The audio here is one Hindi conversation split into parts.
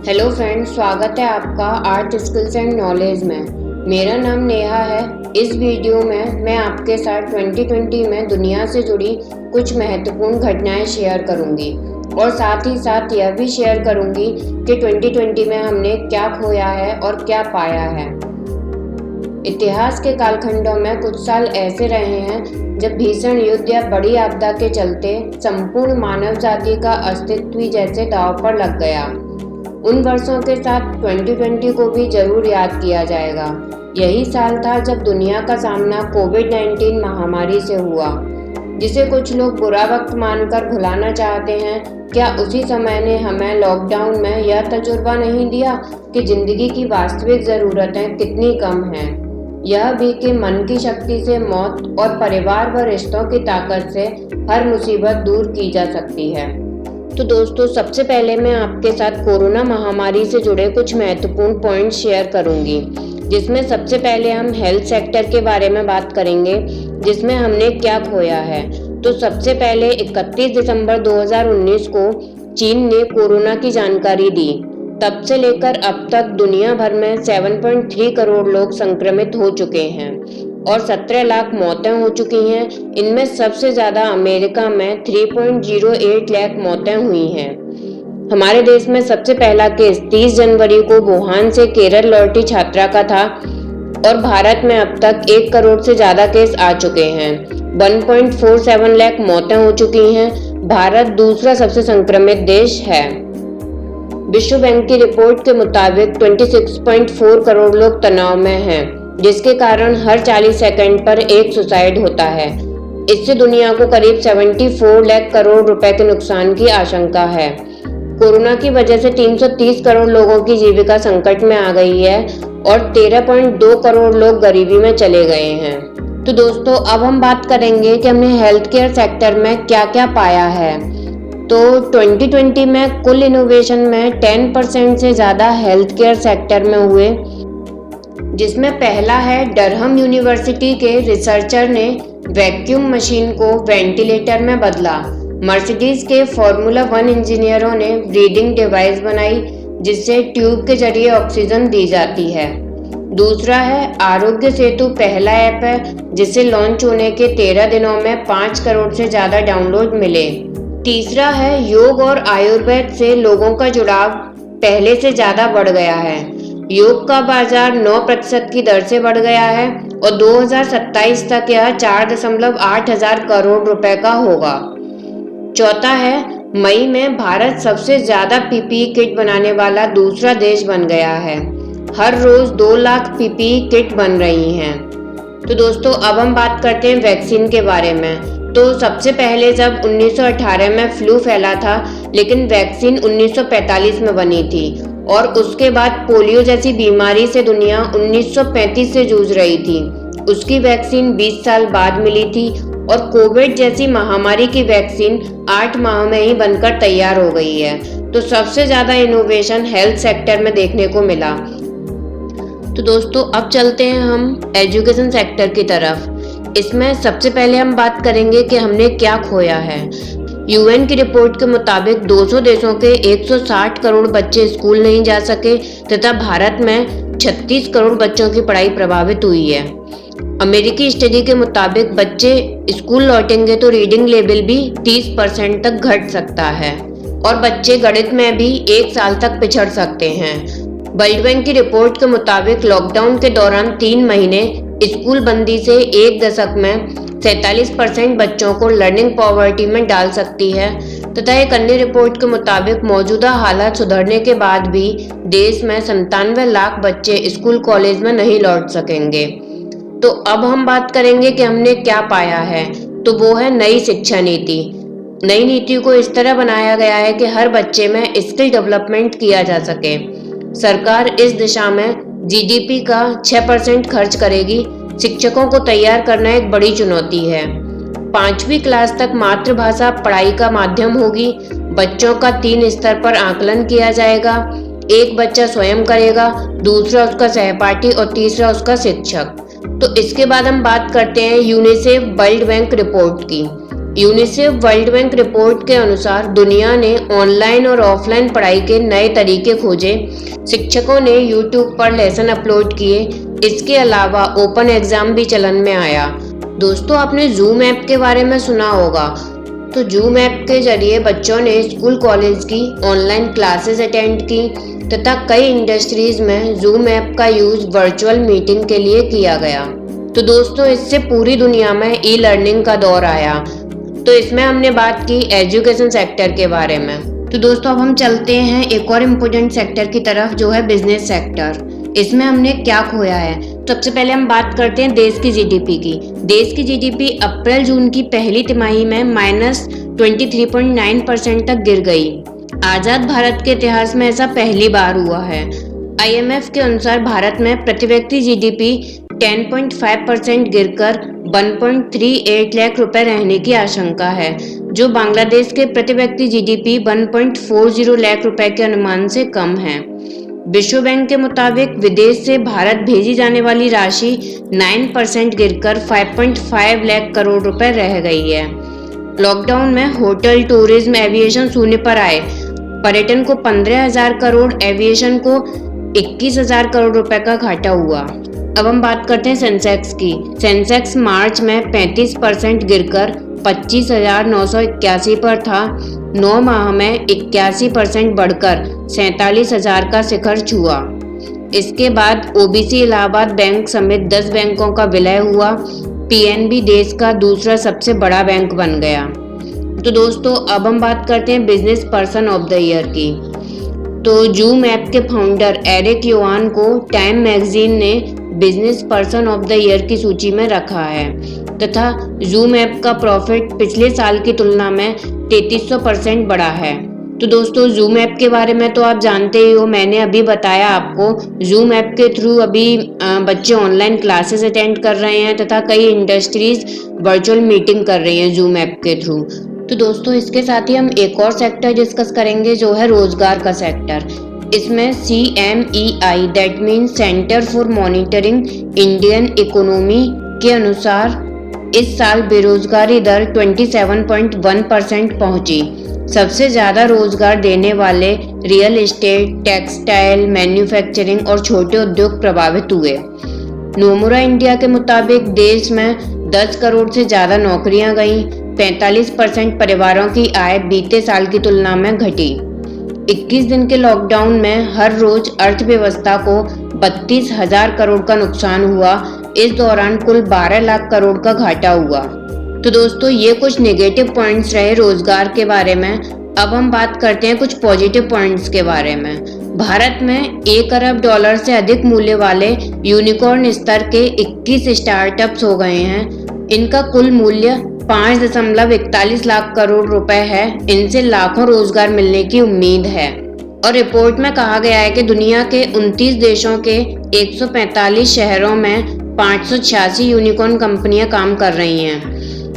हेलो फ्रेंड्स, स्वागत है आपका आर्ट स्किल्स एंड नॉलेज में। मेरा नाम नेहा है। इस वीडियो में मैं आपके साथ 2020 में दुनिया से जुड़ी कुछ महत्वपूर्ण घटनाएं शेयर करूंगी और साथ ही साथ यह भी शेयर करूंगी कि 2020 में हमने क्या खोया है और क्या पाया है। इतिहास के कालखंडों में कुछ साल ऐसे रहे हैं जब भीषण युद्ध या बड़ी आपदा के चलते संपूर्ण मानव जाति का अस्तित्व ही जैसे दांव पर लग गया। उन वर्षों के साथ 2020 को भी जरूर याद किया जाएगा। यही साल था जब दुनिया का सामना कोविड-19 महामारी से हुआ, जिसे कुछ लोग बुरा वक्त मानकर भुलाना चाहते हैं। क्या उसी समय ने हमें लॉकडाउन में यह तजुर्बा नहीं दिया कि जिंदगी की वास्तविक ज़रूरतें कितनी कम हैं? यह भी कि मन की शक्ति से मौत और परिवार व रिश्तों की ताकत से हर मुसीबत दूर की जा सकती है। तो दोस्तों, सबसे पहले मैं आपके साथ कोरोना महामारी से जुड़े कुछ महत्वपूर्ण पॉइंट शेयर करूंगी, जिसमें सबसे पहले हम हेल्थ सेक्टर के बारे में बात करेंगे, जिसमें हमने क्या खोया है। तो सबसे पहले 31 दिसंबर 2019 को चीन ने कोरोना की जानकारी दी। तब से लेकर अब तक दुनिया भर में 7.3 करोड़ लोग संक्रमित हो चुके हैं और 17 लाख मौतें हो चुकी हैं। इनमें सबसे ज़्यादा अमेरिका में 3.08 लाख मौतें हुई हैं। हमारे देश में सबसे पहला केस 30 जनवरी को वुहान से केरल लौटी छात्रा का था और भारत में अब तक 1 करोड़ से ज़्यादा केस आ चुके हैं। 1.47 लाख मौतें हो चुकी हैं। भारत दूसरा सबसे संक्रमित देश है। विश्व बैंक की रिपोर्ट के मुताबिक 26.4 करोड़ लोग तनाव में हैं, जिसके कारण हर 40 सेकंड पर एक सुसाइड होता है। इससे दुनिया को करीब 74 लाख करोड़ रुपए के नुकसान की आशंका है। कोरोना की वजह से 330 करोड़ लोगों की जीविका संकट में आ गई है और 13.2 करोड़ लोग गरीबी में चले गए हैं। तो दोस्तों, अब हम बात करेंगे कि हमने हेल्थ केयर सेक्टर में क्या क्या पाया है। तो 2020 में कुल इनोवेशन में 10% से ज़्यादा हेल्थ केयर सेक्टर में हुए, जिसमें पहला है डरहम यूनिवर्सिटी के रिसर्चर ने वैक्यूम मशीन को वेंटिलेटर में बदला। मर्सिडीज के फॉर्मूला 1 इंजीनियरों ने ब्रीदिंग डिवाइस बनाई, जिससे ट्यूब के जरिए ऑक्सीजन दी जाती है। दूसरा है आरोग्य सेतु, पहला ऐप है जिसे लॉन्च होने के 13 दिनों में 5 करोड़ से ज़्यादा डाउनलोड मिले। तीसरा है योग और आयुर्वेद से लोगों का जुड़ाव पहले से ज़्यादा बढ़ गया है। योग का बाजार 9% की दर से बढ़ गया है और 2027 तक यह 4.8 हजार करोड़ रुपए का होगा। चौथा है मई में भारत सबसे ज़्यादा पीपीई किट बनाने वाला दूसरा देश बन गया है। हर रोज़ 2 लाख पीपीई किट बन रही हैं। तो दोस्तों, अब हम बात करते हैं वैक्सीन के बारे में। तो सबसे पहले जब 1918 में फ्लू फैला था, लेकिन वैक्सीन 1945 में बनी थी और उसके बाद पोलियो जैसी बीमारी से दुनिया 1935 से जूझ रही थी। उसकी वैक्सीन 20 साल बाद मिली थी और कोविड जैसी महामारी की वैक्सीन 8 माह में ही बनकर तैयार हो गई है। तो सबसे ज़्यादा इनोवेशन हेल्थ सेक्टर में देखने को मिला। तो दोस्तों, अब चलते हैं हम एजुकेशन सेक्टर की तरफ। इसमें सबसे पहले हम बात करेंगे कि हमने क्या खोया है। यूएन की रिपोर्ट के मुताबिक 200 देशों के 160 करोड़ बच्चे स्कूल नहीं जा सके तथा भारत में 36 करोड़ बच्चों की पढ़ाई प्रभावित हुई है। अमेरिकी स्टडी के मुताबिक बच्चे स्कूल लौटेंगे तो रीडिंग लेवल भी 30% तक घट सकता है और बच्चे गणित में भी 1 साल तक पिछड़ सकते हैं। वर्ल्ड बैंक की रिपोर्ट के मुताबिक लॉकडाउन के दौरान 3 महीने स्कूल बंदी से 1 दशक में 47% बच्चों को लर्निंग पॉवर्टी में डाल सकती है तथा एक अन्य रिपोर्ट के मुताबिक मौजूदा हालात सुधरने के बाद भी देश में 97 लाख बच्चे स्कूल कॉलेज में नहीं लौट सकेंगे। तो अब हम बात करेंगे कि हमने क्या पाया है। तो वो है नई शिक्षा नीति। नई नीति को इस तरह बनाया गया है कि हर बच्चे में स्किल डेवलपमेंट किया जा सके। सरकार इस दिशा में जीडीपी का 6% खर्च करेगी। शिक्षकों को तैयार करना एक बड़ी चुनौती है। 5वीं क्लास तक मातृभाषा पढ़ाई का माध्यम होगी। बच्चों का 3 स्तर पर आकलन किया जाएगा। एक बच्चा स्वयं करेगा, दूसरा उसका सहपाठी और तीसरा उसका शिक्षक। तो इसके बाद हम बात करते हैं यूनिसेफ वर्ल्ड बैंक रिपोर्ट की। यूनिसेफ वर्ल्ड बैंक रिपोर्ट के अनुसार दुनिया ने ऑनलाइन और ऑफलाइन पढ़ाई के नए तरीके खोजे। शिक्षकों ने यूट्यूब पर लेसन अपलोड किए। इसके अलावा ओपन एग्जाम भी चलन में आया। दोस्तों, आपने जूम ऐप के बारे में सुना होगा। तो जूम ऐप के जरिए बच्चों ने स्कूल कॉलेज की ऑनलाइन क्लासेस अटेंड की तथा कई इंडस्ट्रीज में जूम ऐप का यूज वर्चुअल मीटिंग के लिए किया गया। तो दोस्तों, इससे पूरी दुनिया में ई लर्निंग का दौर आया। तो इसमें हमने बात की एजुकेशन सेक्टर के बारे में। तो दोस्तों, अब हम चलते हैं एक और इम्पोर्टेंट सेक्टर की तरफ, जो है बिजनेस सेक्टर। इसमें हमने क्या खोया है? सबसे पहले हम बात करते हैं देश की जीडीपी की। देश की जीडीपी अप्रैल जून की पहली तिमाही में -23.9% तक गिर गई। आजाद भारत के इतिहास में ऐसा पहली बार हुआ है। IMF के अनुसार भारत में प्रति व्यक्ति जीडीपी 10.5% गिरकर 1.38 लाख रुपए रहने की आशंका है, जो बांग्लादेश के प्रति व्यक्ति जीडीपी 1.40 लाख रुपए के अनुमान से कम है। विश्व बैंक के मुताबिक विदेश से भारत भेजी जाने वाली राशि 9% गिरकर 5.5 लाख करोड़ रुपए रह गई है। लॉकडाउन में होटल, टूरिज्म, एविएशन शून्य पर आए। पर्यटन को 15,000 करोड़, एविएशन को 21,000 करोड़ रुपए का घाटा हुआ। अब हम बात करते हैं सेंसेक्स की। सेंसेक्स मार्च में 35% गिरकर 25,981 पर था। 9 माह में 81% बढ़कर 47,000 का शिखर छुआ। इसके बाद ओबीसी इलाहाबाद बैंक समेत 10 बैंकों का विलय हुआ। पीएनबी देश का दूसरा सबसे बड़ा बैंक बन गया। तो दोस्तों, अब हम बात करते हैं business person of the year की। तो जूम ऐप के फाउंडर एरिक युआन को टाइम मैगजीन ने business person of the year की सूची में रखा है तथा जूम ऐप का प्रॉफिट पिछले साल की तुलना में 3300% बढ़ा है। तो दोस्तों, जूम ऐप के बारे में तो आप जानते ही हो, मैंने अभी बताया आपको। जूम ऐप के थ्रू अभी बच्चे ऑनलाइन क्लासेस अटेंड कर रहे हैं तथा कई इंडस्ट्रीज वर्चुअल मीटिंग कर रही हैं जूम ऐप के थ्रू। तो दोस्तों, इसके साथ ही हम एक और सेक्टर डिस्कस करेंगे, जो है रोजगार का सेक्टर। इसमें CMEI that means centre for monitoring Indian economy के अनुसार इस साल बेरोजगारी दर 27.1% पहुंची। सबसे ज्यादा रोजगार देने वाले रियल एस्टेट, टेक्सटाइल, मैन्युफैक्चरिंग और छोटे उद्योग प्रभावित हुए। नोमुरा इंडिया के मुताबिक देश में 10 करोड़ से ज्यादा नौकरियां गईं। 45% परिवारों की आय बीते साल की तुलना में घटी। 21 दिन के लॉकडाउन में हर रोज अर्थव्यवस्था को 32,000 करोड़ का नुकसान हुआ। इस दौरान कुल 12 लाख करोड़ का घाटा हुआ। तो दोस्तों, ये कुछ नेगेटिव पॉइंट्स रहे रोजगार के बारे में। अब हम बात करते हैं कुछ पॉजिटिव पॉइंट्स के बारे में। भारत में $1 अरब से अधिक मूल्य वाले यूनिकॉर्न स्तर के 21 स्टार्टअप्स हो गए हैं। इनका कुल मूल्य 5.41 लाख करोड़ रुपए है। इनसे लाखों रोजगार मिलने की उम्मीद है। और रिपोर्ट में कहा गया है कि दुनिया के 29 देशों के 145 शहरों में 586 यूनिकॉर्न कंपनियां काम कर रही हैं।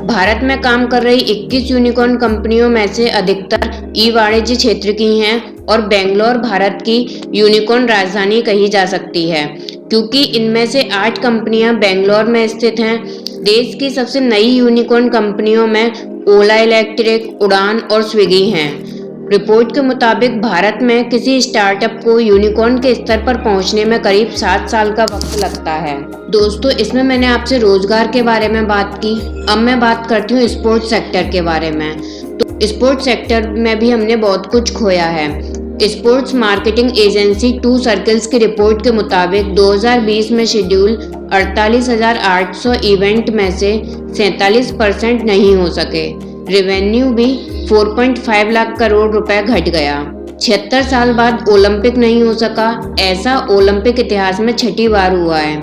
भारत में काम कर रही 21 यूनिकॉर्न कंपनियों में से अधिकतर ई वाणिज्य क्षेत्र की हैं और बेंगलोर भारत की यूनिकॉर्न राजधानी कही जा सकती है, क्योंकि इनमें से 8 कंपनियां बेंगलोर में स्थित हैं। देश की सबसे नई यूनिकॉर्न कंपनियों में ओला इलेक्ट्रिक, उड़ान और स्विगी हैं। रिपोर्ट के मुताबिक भारत में किसी स्टार्टअप को यूनिकॉर्न के स्तर पर पहुंचने में करीब 7 साल का वक्त लगता है। दोस्तों, इसमें मैंने आपसे रोजगार के बारे में बात की। अब मैं बात करती हूँ स्पोर्ट्स सेक्टर के बारे में। तो स्पोर्ट्स सेक्टर में भी हमने बहुत कुछ खोया है। स्पोर्ट्स मार्केटिंग एजेंसी 2 सर्कल्स की रिपोर्ट के मुताबिक 2020 में शेड्यूल 48,800 इवेंट में से 47% नहीं हो सके। रेवेन्यू भी 4.5 लाख करोड़ रुपए घट गया। 76 साल बाद ओलंपिक नहीं हो सका। ऐसा ओलंपिक इतिहास में 6ठी बार हुआ है।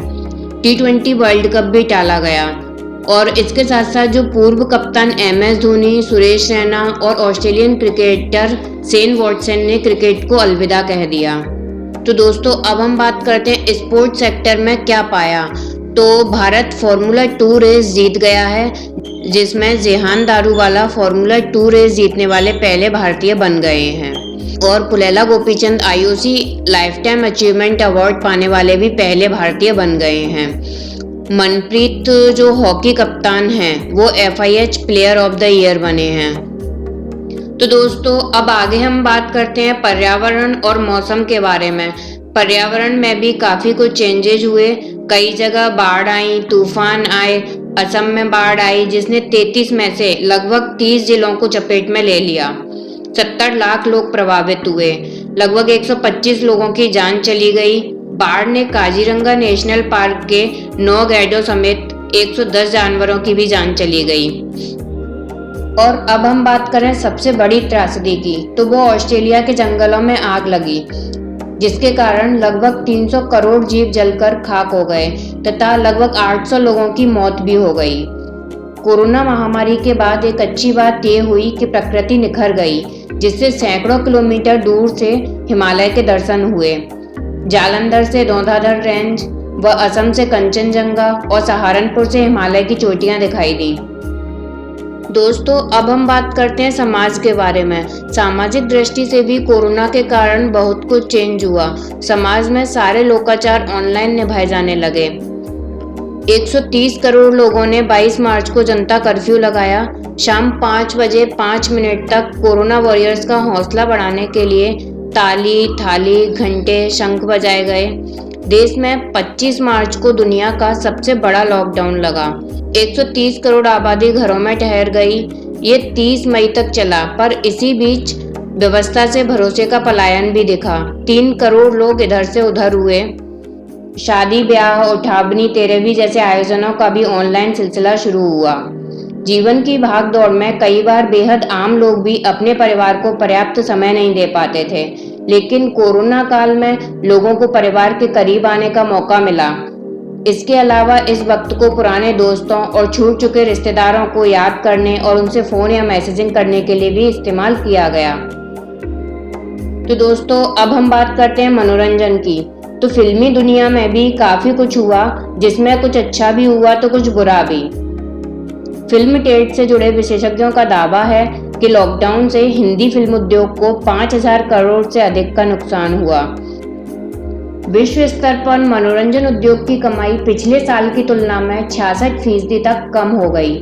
T20 वर्ल्ड कप भी टाला गया। और इसके साथ साथ जो पूर्व कप्तान MS धोनी, सुरेश रैना और ऑस्ट्रेलियन क्रिकेटर शेन वॉटसन ने क्रिकेट को अलविदा कह दिया। तो दोस्तों, अब हम बात करते हैं स्पोर्ट्स सेक्टर में क्या पाया। तो भारत फार्मूला 2 रेस जीत गया है, जिसमें जेहान दारूवाला फार्मूला 2 रेस जीतने वाले पहले भारतीय बन गए हैं। और Pullela Gopichand IOC life time achievement award पाने वाले भी पहले भारतीय बन गए हैं। मनप्रीत जो हॉकी कप्तान हैं वो FIH player of the year बने हैं। तो दोस्तों अब आगे हम बात करते हैं पर्यावरण और मौसम के बारे में। पर्यावरण में भी काफ़ी कुछ चेंजेज हुए। कई जगह बाढ़ आई, तूफान आए। असम में बाढ़ आई जिसने 33 में से लगभग 30 जिलों को चपेट में ले लिया। 70 लाख लोग प्रभावित हुए। लगभग 125 लोगों की जान चली गई। बाढ़ ने काजीरंगा नेशनल पार्क के 9 गैंडों समेत 110 जानवरों की भी जान चली गई। और अब हम बात करें सबसे बड़ी त्रासदी की, तो वो ऑस्ट्रेलिया के जंगलों में आग लगी जिसके कारण लगभग 300 करोड़ जीव जलकर खाक हो गए तथा लगभग 800 लोगों की मौत भी हो गई। कोरोना महामारी के बाद एक अच्छी बात ये हुई कि प्रकृति निखर गई, जिससे सैकड़ों किलोमीटर दूर से हिमालय के दर्शन हुए। जालंधर से धौंधाधर रेंज व असम से कंचनजंगा और सहारनपुर से हिमालय की चोटियां दिखाई दी। दोस्तों अब हम बात करते हैं समाज के बारे में। सामाजिक दृष्टि से भी कोरोना के कारण बहुत कुछ चेंज हुआ। समाज में सारे लोकाचार ऑनलाइन निभाए जाने लगे। 130 करोड़ लोगों ने 22 मार्च को जनता कर्फ्यू लगाया। शाम 5 बजे 5 मिनट तक कोरोना वॉरियर्स का हौसला बढ़ाने के लिए ताली, थाली, घंटे, शंख बजाए गए। देश में 25 मार्च को दुनिया का सबसे बड़ा लॉकडाउन लगा। 130 करोड़ आबादी घरों में ठहर गई। ये 30 मई तक चला, पर इसी बीच व्यवस्था से भरोसे का पलायन भी दिखा। 3 करोड़ लोग इधर से उधर हुए। शादी ब्याह, उठावनी, तेरहवीं जैसे आयोजनों का भी ऑनलाइन सिलसिला शुरू हुआ। जीवन की भाग दौड़ में कई बार बेहद आम लोग भी अपने परिवार को पर्याप्त समय नहीं दे पाते थे, लेकिन कोरोना काल में लोगों को परिवार के करीब आने का मौका मिला। इसके अलावा इस वक्त को पुराने दोस्तों और छूट चुके रिश्तेदारों को याद करने और उनसे फ़ोन या मैसेजिंग करने के लिए भी इस्तेमाल किया गया। तो दोस्तों अब हम बात करते हैं मनोरंजन की। तो फिल्मी दुनिया में भी काफ़ी कुछ हुआ, जिसमें कुछ अच्छा भी हुआ तो कुछ बुरा भी। फिल्म ट्रेड से जुड़े विशेषज्ञों का दावा है कि लॉकडाउन से हिंदी फिल्म उद्योग को 5,000 करोड़ से अधिक का नुकसान हुआ। विश्व स्तर पर मनोरंजन उद्योग की कमाई पिछले साल की तुलना में 66% तक कम हो गई।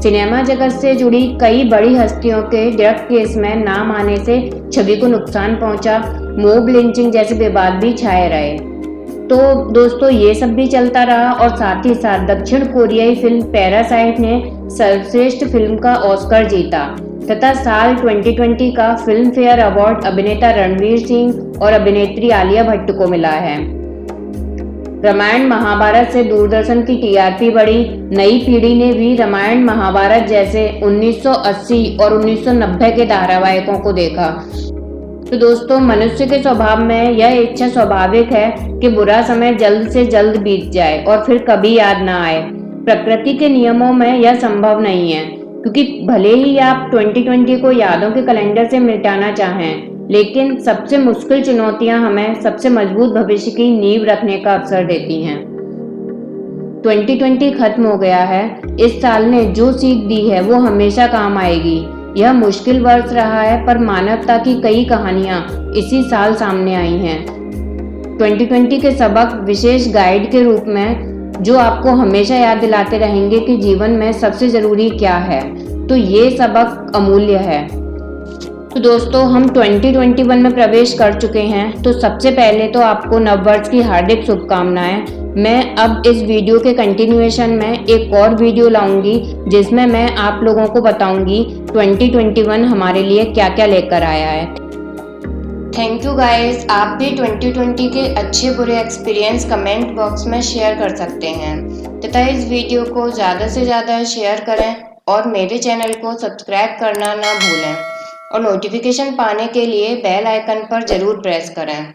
सिनेमा जगत से जुड़ी कई बड़ी हस्तियों के ड्रग केस में नाम आने से छवि को नुकसान पहुंचा। मॉब लिंचिंग जैसे विवाद भी छाए रहे। तो दोस्तों ये सब भी चलता रहा और साथ ही साथ दक्षिण कोरियाई फिल्म पैरासाइट ने सर्वश्रेष्ठ फिल्म का ऑस्कर जीता तथा साल 2020 का फिल्म फेयर अवार्ड अभिनेता रणवीर सिंह और अभिनेत्री आलिया भट्ट को मिला है। रामायण महाभारत से दूरदर्शन की TRP बढ़ी। नई पीढ़ी ने भी रामायण महाभारत जैसे 1980 और 1990 के धारावाहिकों को देखा। तो दोस्तों मनुष्य के स्वभाव में यह इच्छा स्वाभाविक है कि बुरा समय जल्द से जल्द बीत जाए और फिर कभी याद ना आए। प्रकृति के नियमों में यह संभव नहीं है, क्योंकि भले ही आप 2020 को यादों के कैलेंडर से मिटाना चाहें, लेकिन सबसे मुश्किल चुनौतियां हमें सबसे मजबूत भविष्य की नींव रखने का अवसर देती हैं। 2020 खत्म हो गया है। इस साल ने जो सीख दी है वो हमेशा काम आएगी। यह मुश्किल वर्ष रहा है, पर मानवता की कई कहानियां इसी साल सामने आई हैं। 2020 के सबक विशेष गाइड के रूप में जो आपको हमेशा याद दिलाते रहेंगे कि जीवन में सबसे जरूरी क्या है। तो ये सबक अमूल्य है। तो दोस्तों हम 2021 में प्रवेश कर चुके हैं। तो सबसे पहले तो आपको नववर्ष की हार्दिक शुभकामनाएं। मैं अब इस वीडियो के कंटिन्यूएशन में एक और वीडियो लाऊंगी, जिसमें मैं आप लोगों को बताऊंगी 2021 हमारे लिए क्या क्या लेकर आया है। Thank you guys. आप भी 2020 के अच्छे बुरे एक्सपीरियंस कमेंट बॉक्स में शेयर कर सकते हैं तथा इस वीडियो को ज़्यादा से ज़्यादा शेयर करें और मेरे चैनल को सब्सक्राइब करना ना भूलें और नोटिफिकेशन पाने के लिए बेल आइकन पर ज़रूर प्रेस करें।